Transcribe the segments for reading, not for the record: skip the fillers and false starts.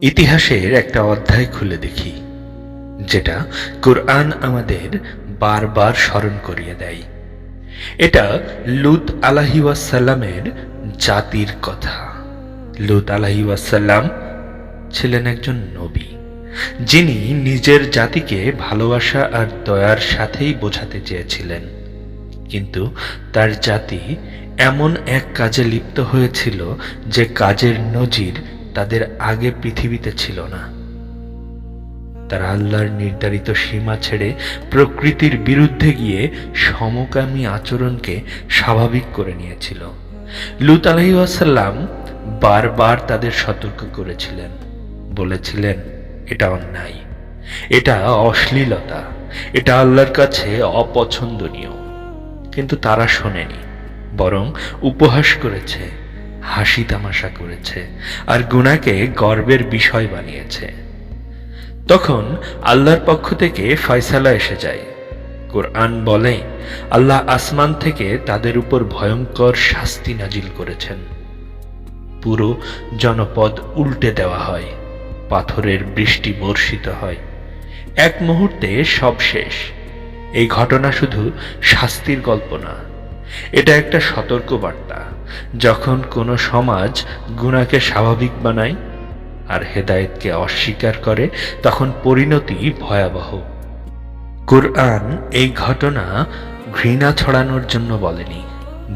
ইতিহাসের একটা অধ্যায় খুলে দেখি, যেটা কুরআন আমাদের বারবার স্মরণ করিয়ে দেয়। এটা লূত আলাইহিসসালামের জাতির কথা। লূত আলাইহিসসালাম ছিলেন একজন নবী, যিনি নিজের জাতিকে ভালোবাসা আর দয়ার সাথেই বোঝাতে চেয়েছিলেন। কিন্তু তার জাতি এমন এক কাজে লিপ্ত হয়েছিল যে কাজের নজির তাদের আগে পৃথিবীতে ছিল না। তারা আল্লাহর নির্ধারিত সীমা ছেড়ে প্রকৃতির বিরুদ্ধে গিয়ে সমকামী আচরণকে স্বাভাবিক করে নিয়েছিল। লূত আলাইহিসসালাম বারবার তাদের সতর্ক করেছিলেন, বলেছিলেন এটা অন্যায়, এটা অশ্লীলতা, এটা আল্লাহর কাছে অপছন্দনীয়। কিন্তু তারা শোনেনি, বরং উপহাস করেছে, হাসি তামাশা করেছে আর গুনাহকে গর্বের বিষয় বানিয়েছে। তখন আল্লাহর পক্ষ থেকে ফয়সালা এসে যায়। কুরআন বলে, আল্লাহ আসমান থেকে তাদের উপর ভয়ঙ্কর শাস্তি নাজিল করেছেন। পুরো জনপদ উল্টে দেওয়া হয়, পাথরের বৃষ্টি বর্ষিত হয়, এক মুহূর্তে সব শেষ। এই ঘটনা শুধু শাস্তির গল্প না, এটা একটা সতর্ক বার্তা। যখন কোনো সমাজ গুনাহকে স্বাভাবিক বানায় আর হেদায়েতকে অস্বীকার করে, তখন পরিণতি ভয়াবহ। কুরআন এই ঘটনা ঘৃণা ছড়ানোর জন্য বলেনি,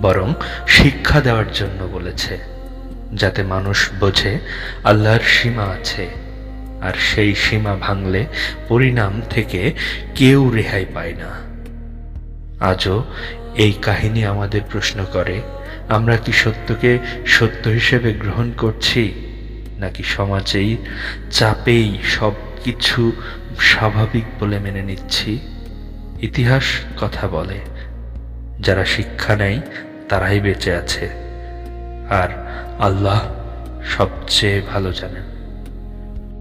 বরং শিক্ষা দেওয়ার জন্য বলেছে, যাতে মানুষ বোঝে আল্লাহর সীমা আছে, আর সেই সীমা ভাঙলে পরিণাম থেকে কেউ রেহাই পায় না। আজও এই কাহিনী আমাদের প্রশ্ন করে, আমরা কি সত্যকে সত্য হিসেবে গ্রহণ করছি, নাকি সমাজেই চাপেই সব কিছু স্বাভাবিক বলে মেনে নিচ্ছি? ইতিহাস কথা বলে, যারা শিক্ষা নেয় তারাই বেঁচে আছে, আর আল্লাহ সবচেয়ে ভালো জানেন।